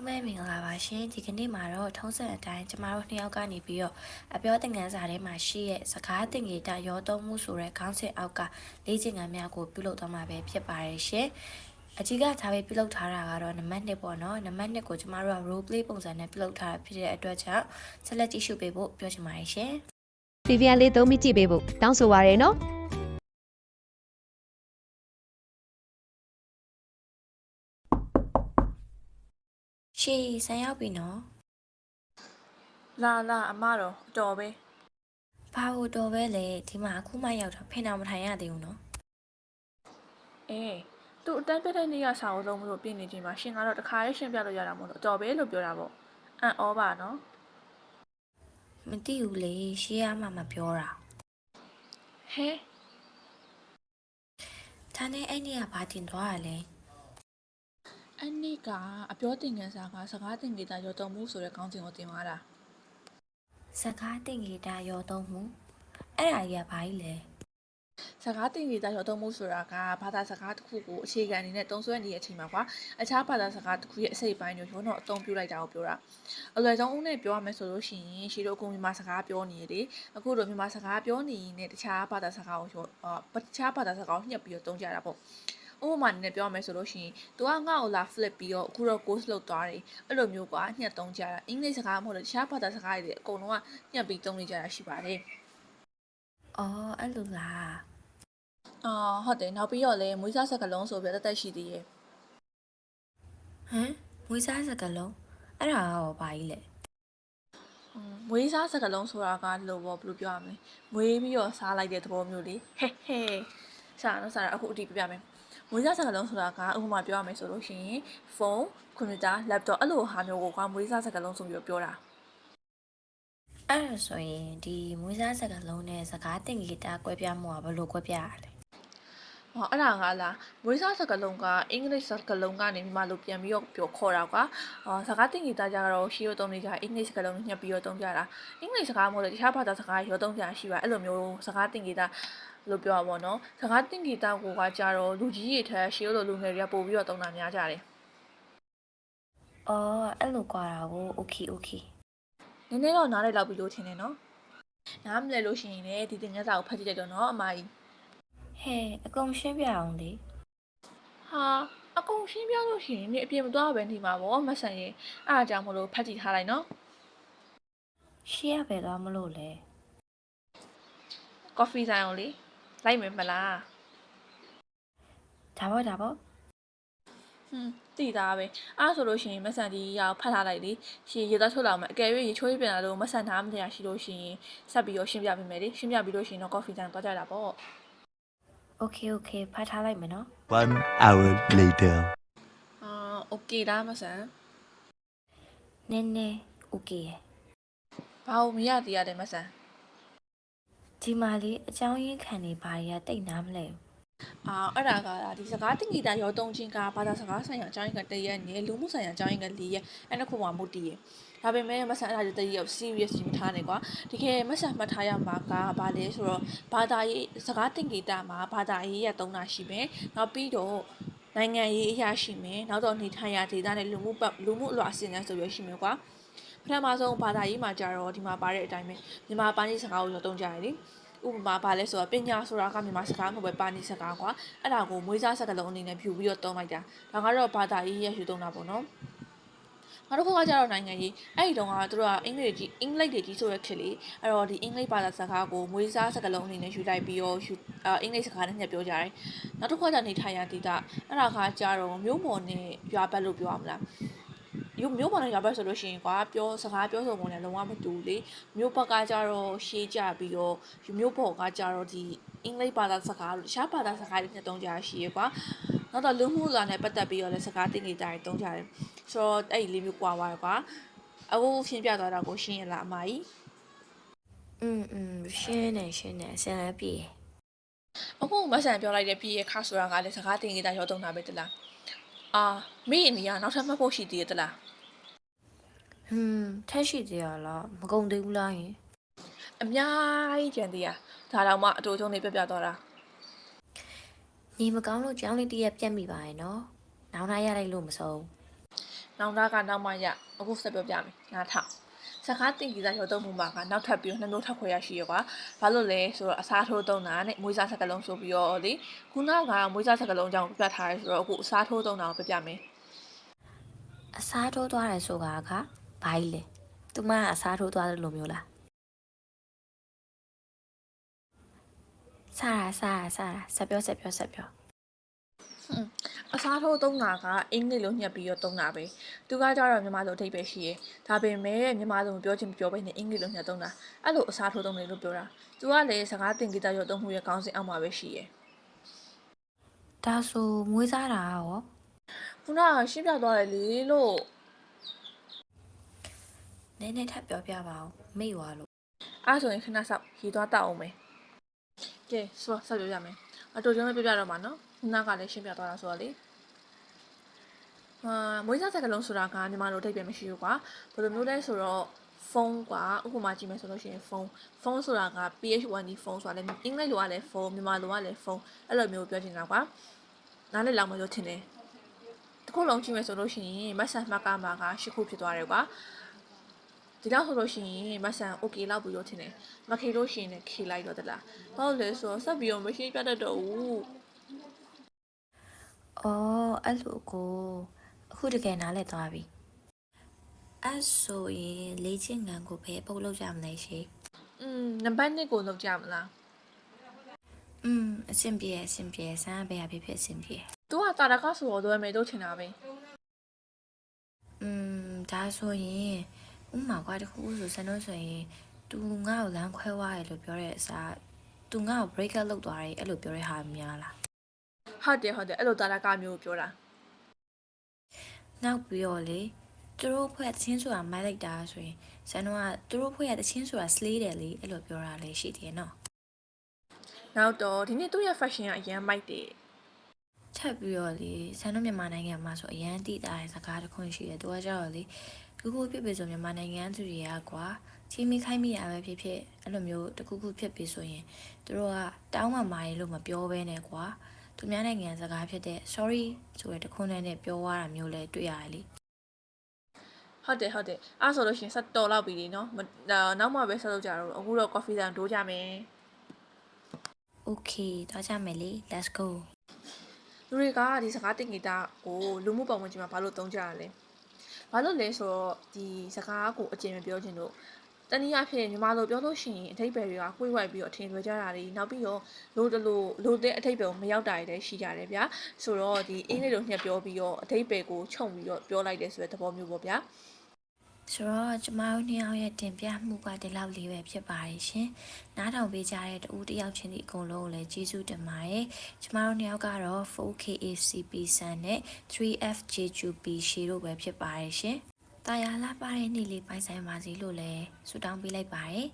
လုံးပဲမင်္ဂလာပါရှင်ဒီကနေ့မှာတော့ထုံးစံအတိုင်းကျမတို့နှစ်ယောက်ကနေပြီးတော့အပြောသင်ခန်းစာထဲမှာရှိရဲ့စကားသင်္ကေတရောသုံးမှုဆိုတဲ့ခေါင်းစဉ်အောက်ကလေ့ကျင့်ခန်းများကိုပြုလုပ်သွားမှာပဲဖြစ်ပါတယ်ရှင်အကြီးကထားပြီးပြုလုပ်ထားတာကတော့နံပါတ်1ပေါ့နော်နံပါတ်2ကိုကျမတို့က role play ပုံစံနဲ့ပြုလုပ်ထားတာဖြစ်တဲ့အတွက်ကြောင့်ဆက်လက်ကြည့်ရှုပေးဖို့ပြောချင်ပါတယ်ရှင် Vivian လေးသုံးပြီးကြည့်ပေးဖို့တောင်းဆိုပါရနော်ရှေ့ဆန်ရောက်ပြီနော် လာအမတော့အတော်ပဲ ဘာလို့တော်ပဲလေဒီမှာအခုမှရောက်တော့ဖိနေအောင်မထိုင်ရသေးဘူးနော် အေးသူအတိုင်းပြတဲ့နေ့ကစာအုပ်လုံးမလို့ပြင်နေချိန်မှာရှင်ကတော့တခါလေးရှင်းပြလို့ရတာမို့လို့အတော်ပဲလို့ပြောတာပေါ့အန်ဩပါနော် မသိဘူးလေရှေ့ရမှမပြောတာ ဟဲ ဒါနဲ့အဲ့နေ့ကဘာတင်သွားရလဲ အဲ့နေ့ကအပြောတင်ငန်းစာကစကားတင်ကြတာရောတော်မှုဆိုတဲ့ခေါင်းစဉ်ကိုတင်သွားတာ စကားသင်္ကေတရောသုံးမှုအဲ့ဒါကြီးကဘာကြီးလဲ စကားတင်ကြတာရောတော်မှုဆိုတာကဘာသာစကားတစ်ခုကိုအခြေခံအနေနဲ့တုံးဆွဲနေတဲ့အချိန်မှာကွာအခြားဘာသာစကားတစ်ခုရဲ့အစိတ်အပိုင်းတွေရောတော့အသုံးပြုလိုက်တာကိုပြောတာအလွယ်ဆုံးဦးနဲ့ပြောရမယ်ဆိုလို့ရှိရင်ရှီတို့အကုန်မြန်မာစကားပြောနေတယ်အခုတော့မြန်မာစကားပြောနေရင်လည်းတခြားဘာသာစကားကိုတခြားဘာသာစကားကိုညှပ်ပြီးတော့သုံးကြတာပေါ့ဥပမာနဲ့ပြောရမယ်ဆိုလို့ရှိရင် तू ကငါ့ကိုလာ flip ပြီးတော့အခုတော့ course လုပ်သွားတယ်အဲ့လိုမျိုးကွာညှက်သုံးကြတာအင်္ဂလိပ်စကားမဟုတ်လို့တခြားဘာသာစကားတွေအကုန်လုံးကညှက်ပြီးသုံးနေကြတာရှိပါတယ် အော်အဲ့လိုလား အော်ဟုတ်တယ်နောက်ပြီးတော့လည်းမွေးစားစကားလုံးဆိုပြီးတက်ရှိသေးရဲ့ ဟမ်မွေးစားစကားလုံးအဲ့ဒါရောဘာကြီးလဲ မွေးစားစကားလုံးဆိုတာကလို့ပေါ့ဘယ်လိုပြောရမလဲမွေးပြီးတော့စားလိုက်တဲ့သဘောမျိုးလေဟဲစားအခုအတီးပြပြမယ်မွေးစားစကားလုံးဆိုတာကဥပမာပြောရမယ်ဆိုလို့ရှိရင်ဖုန်းကွန်ပျူတာလပ်တော့အဲ့လိုဟာမျိုးကိုကမွေးစားစကားလုံးဆိုပြီးတော့ပြောတာ အဲ့ဒါဆိုရင်ဒီမွေးစားစကားလုံးနဲ့စကားသင်္ကေတကွဲပြားမှုကဘယ်လိုကွဲပြားရလဲ ဟောအဲ့ဒါကလားမွေးစားစကားလုံးကအင်္ဂလိပ်စကားလုံးကနေမြန်မာလိုပြန်ပြီးတော့ပြောခေါ်တာကွာစကားတင်ကြီးတာကြတော့ရှီရိုသုံးနေကြအင်္ဂလိပ်စကားလုံးညှပ်ပြီးတော့သုံးကြတာအင်္ဂလိပ်စကားမဟုတ်လေတခြားဘာသာစကားရောသုံးကြရှိပါအဲ့လိုမျိုးစကားတင်ကြီးတာလို့ပြောရပါတော့စကားတင်ကြီးတာကိုကကြတော့လူကြီးတွေထက်ရှီရိုလိုလူငယ်တွေကပို့ပြီးတော့သုံးတာများကြတယ် အော်အဲ့လိုကွာတာကို okay နည်းနည်းတော့နားလည်လောက်ပြီလို့ထင်တယ်နော်နားမလည်လို့ရှိရင်လည်းဒီတင်ငန်းစာကိုဖတ်ကြည့်လိုက်တော့နော်အမကြီး ဟဲ့အကုန်ရှင်းပြအောင်လေ ဟာအကုန်ရှင်းပြလို့ရှိရင်ဒီအပြင်မသွားပဲနေမှာပေါ့မဆန်ရင်အားအကြောင်းမလို့ဖတ်ကြည့်ထားလိုက်နော် ရှေ့ရပဲသွားမလို့လဲ ကော်ဖီဆိုင်အောင်လေလိုက်မယ်မလား ဒါပေါ့ တိသားပဲအားဆိုလို့ရှိရင်မဆန်ဒီရောက်ဖတ်ထားလိုက်လေရှင်ရေသားထုတ်လာမယ်အကယ်၍ရေချိုးပြန်လာလို့မဆန်ထားမတရားရှိလို့ရှိရင်ဆက်ပြီးတော့ရှင်းပြပေးမယ်လေရှင်းပြပြီးလို့ရှိရင်တော့ကော်ဖီဆိုင်သွားကြတာပေါ့ okay ဖတ်ထားလိုက်မယ်နော် 1 hour later. โอเคလားမဆန် နည်းနည်း okay ရယ် ဘာလို့မရသေးရတယ်မဆန် ဒီမှာလေအကြောင်းရင်းခံနေပါရတိတ်နားမလဲဘူး အဲ့ဒါကဒီစကားတင်ကြီးတာရောတုံးချင်းကဘာသာစကားဆိုင်ရာအကြောင်းရင်းကတရက်နဲ့လူမှုဆိုင်ရာအကြောင်းရင်းက၄ရက်အဲ့နှစ်ခုမှမဟုတ်တည်ရဒါပေမဲ့မဆန်အဲ့ဒါတရက် serious ကြီးမထားနဲ့ကွာတကယ်မဆန်မှတ်ထားရမှာကဘာလဲဆိုတော့ဘာသာရေးစကားတင်ကြီးတာမှာဘာသာရေးရသုံးတာရှိမယ်နောက်ပြီးတော့နိုင်ငံရေးအရာရှိမယ်နောက်တော့နေထိုင်ရာဒေသနဲ့လူမှုအလွှာအစင်တန်းဆိုရရှိမယ်ကွာပထမဆုံးဘာသာရေးမှာကြတော့ဒီမှာပါတဲ့အတိုင်းပဲမြန်မာပိုင်းစကားကိုရောသုံးကြရတယ်ဥပမာပါလဲဆိုတော့ပညာဆိုတာကမြန်မာစကားမဟုတ်ပဲပါဏိစကားကွာအဲ့ဒါကိုမွေးစားစကားလုံးအနေနဲ့ဖြူပြီးတော့သုံးလိုက်တာဒါကတော့ဘာသာရေးရယူသုံးတာပေါ့နော်နောက်တစ်ခုကကျတော့နိုင်ငံရေးအဲ့ဒီတုန်းကသူတို့ကအင်္ဂလိပ်တွေကြီးဆိုရခက်လေအဲ့တော့ဒီအင်္ဂလိပ်ဘာသာစကားကိုမွေးစားစကားလုံးအနေနဲ့ယူလိုက်ပြီးတော့အင်္ဂလိပ်စကားနဲ့ညှပ်ပြောကြတယ်နောက်တစ်ခုကကျနေထိုင်ရာဒေသအဲ့ဒါကကျတော့မျိုးပေါ်နဲ့ရွာဘက်လို့ပြောရမလားမျိုးပေါ်နဲ့ရွာဘက်ဆိုလို့ရှိရင်ကွာစကားပြောဆိုပုံနဲ့လုံးဝမတူလေမျိုးဘက်ကကြတော့ရှေးကြပြီးတော့မျိုးပေါ်ကကြတော့ဒီအင်္ဂလိပ်ဘာသာစကားလို့တခြားဘာသာစကားတွေနဲ့သုံးကြရရှိရကွာနောက်တော့လူမှုလာနဲ့ပတ်သက်ပြီးတော့လည်းစကားတင်ကြတာတွေသုံးကြတယ်ဆိုတော့အဲ့ဒီလေးမျိုးကွာသွားရကွာအခုရှင်းပြသွားတာကိုရှင်းရလားအမကြီး ရှင်းနေဆင်လည်းပြေ အခုမဆန်ပြောလိုက်တဲ့ပြည့်ရခါဆိုတာကလည်းစကားတင်ကြတာရောသုံးတာပဲတလားမိအနီကနောက်ထပ်မှတ်ဖို့ရှိသေးတယ်တလား ထက်ရှိသေးရလားမကုန်သေးဘူးလားယင် အများကြီးကြံသေးရဒါတော့မှအတူတုံးလေးပြသွားတာ ညီမကောင်းလို့ကြောင်းလေးတရက်ပြတ်မိပါရဲ့နော်နောက်လာရလိုက်လို့မဆုံး မ နောင်တာကနောက်မှရအခုဆက်ပြောပြမယ်နားထောင်စကားတင်ကြီးသားရောသုံးမှုမှာကနောက်ထပ်ပြီးနှစ်မျိုးထပ်ခွဲရရှိရကွာဘာလို့လဲဆိုတော့အစားထိုးသုံးတာနဲ့မွေးစားစကလုံးဆိုပြီးတော့လေခုနကမွေးစားစကလုံးအကြောင်းပြထားရဲဆိုတော့အခုအစားထိုးသုံးတာကိုပြပြမယ် အစားထိုးသွားတယ်ဆိုတာကဘာကြီးလဲသူမကအစားထိုးသွားတယ်လို့မျိုးလားစားတာဆက်ပြော အစားထိုးသုံးတာကအင်္ဂလိပ်လိုညှက်ပြီးတော့သုံးတာပဲသူကကြတော့မြန်မာလိုအဓိပ္ပာယ်ရှိရဲဒါပေမဲ့မြန်မာလိုမပြောချင်မပြောဘဲနဲ့အင်္ဂလိပ်လိုညှက်သုံးတာအဲ့လိုအစားထိုးသုံးတယ်လို့ပြောတာသူကလည်းစကားတင်ဂီတရောသုံးမှုရဲ့ခေါင်းစဉ်အောက်မှာပဲရှိရဲ ဒါဆိုမွေးစားတာရော ခုနကရှင်းပြသွားတယ်လေလို့ နည်းနည်းထပ်ပြောပြပါဦးမိတ်သွားလို့ အဲ့ဆိုရင်ခဏဆောက်ရေသွားတောက်အောင်မယ်ကဲဆိုတော့ဆက်ပြောရမယ်အတူတူပဲပြပြတော့မှာနော်ခုနကလည်းရှင်းပြသွားတာဆိုတော့လေမွေးစားစကားလုံးဆိုတာကမြန်မာလိုအဓိပ္ပာယ်မရှိဘူးကွာဘယ်လိုမျိုးလဲဆိုတော့ဖုန်းကွာဥပမာကြည့်မယ်ဆိုလို့ရှိရင်ဖုန်းဆိုတာက PH1D ဖုန်းဆိုတာလည်းအင်္ဂလိပ်လိုကလည်းဖုန်းမြန်မာလိုကလည်းဖုန်းအဲ့လိုမျိုးပြောချင်တာကွာနားလည်လောက်မလို့ထင်တယ်တစ်ခုလုံးကြည့်မယ်ဆိုလို့ရှိရင်မက်ဆန်မှတ်ကမှာက၈ခုဖြစ်သွားတယ်ကွာဒီလောက်ဆိုလို့ရှိရင်မက်ဆန် okay လောက်ပြီးတော့ထင်တယ်မခေလို့ရှိရင်လည်းခေလိုက်တော့တလားဘာလို့လဲဆိုတော့ဆက်ပြီးတော့မရှိပြတတ်တော့ဘူး အော်အဲ့လိုကိုအခုတကယ်နားလည်သွားပြီအဲ့ဆိုရင်လေ့ကျင့်ခန်းကိုပဲပုတ်လုပ်ကြမလဲရှိ နံပါတ်1ကိုလုပ်ကြမလား အဆင်ပြေဆန်းပဲအဖြစ်အဆင်ပြေ तू ကတာရကဆိုတော့လွယ်မယ်လို့ထင်တာပဲ ဒါဆိုရင်ဥမာကွာတခုဆိုစံတော့ဆိုရင်သူငါ့ကိုလမ်းခွဲသွားတယ်လို့ပြောတဲ့အစားသူငါ့ကို break up လုပ်သွားတယ်အဲ့လိုပြောတဲ့ဟာများလား ဟုတ်တယ်အဲ့လိုတာရကမျိုးပြောတာ နောက်ပြီးတော့လေသူတို့ဖွဲ့တချင်းဆိုတာမိုက်လိုက်တာဆိုရင်စံတော့ကသူတို့ဖွဲ့ရတချင်းဆိုတာ slay တယ်လေအဲ့လိုပြောတာလည်းရှိတယ်နော် နောက်တော့ဒီနေ့သူ့ရဲ့ fashion ကအရင်မိုက်တယ် ထပ်ပြီးတော့လေစံတော့မြန်မာနိုင်ငံမှာဆိုအရန်တိတာတဲ့စကားတစ်ခုရှိတယ်သူကကြောက်လေခုဖြစ်ပြီဆိုမြန်မာနိုင်ငံသူတွေကကွာချင်းမိခိုင်းမိရပဲဖြစ်အဲ့လိုမျိုးတခုဖြစ်ပြီဆိုရင်သူတို့ကတောင်းမှမာရီလို့မပြောဘဲနဲ့ကွာသူများနိုင်ငံစကားဖြစ်တဲ့ sorry ဆိုတဲ့တခုနဲ့ပြောသွားတာမျိုးလဲတွေ့ရတယ်လေ ဟုတ်တယ်အဲ့ဆိုလို့ရှိရင်ဆက်တော်လောက်ပြီလေနော်နောက်မှပဲဆက်လုပ်ကြတော့အခုတော့ coffee တန်တိုးကြမယ် okay သွားကြမယ်လေ let's go လူတွေကဒီစကားတင်ဂီတကိုလူမှုပတ်ဝန်းကျင်မှာဘာလို့သုံးကြရလဲဘာလို့လဲဆိုတော့ဒီစကားကိုအကျဉ်းမပြောချင်လို့တနည်းအားဖြင့်မြန်မာလိုပြောလို့ရှိရင်အထိပ္ပယ်တွေကကိုယ်ဝိုက်ပြီးတော့အထင်လွဲကြတာတွေနောက်ပြီးတော့လိုတဲ့အထိပ္ပယ်ကိုမရောက်တာတွေလည်းရှိကြတယ်ဗျာဆိုတော့ဒီအင်္ဂလိပ်လိုညှက်ပြောပြီးတော့အထိပ္ပယ်ကိုခြုံပြီးတော့ပြောလိုက်တယ်ဆိုတဲ့သဘောမျိုးပေါ့ဗျာ ဆိုတော့ကျမတို့နှစ်ယောက်ရဲ့တင်ပြမှုကဒီလောက်လေးပဲဖြစ်ပါတယ်ရှင်နားထောင်ပေးကြတဲ့တူတယောက်ချင်းဒီအကုန်လုံးကိုလည်းကျေးဇူးတင်ပါတယ်ကျမတို့နှစ်ယောက်ကတော့ 4K ACP ဆန်နဲ့ 3F JQP ရှေတို့ပဲဖြစ်ပါတယ်ရှင်တာယာလာပါတဲ့နေ့လေးပိုင်ဆိုင်ပါစီလို့လည်းဆုတောင်းပေးလိုက်ပါတယ်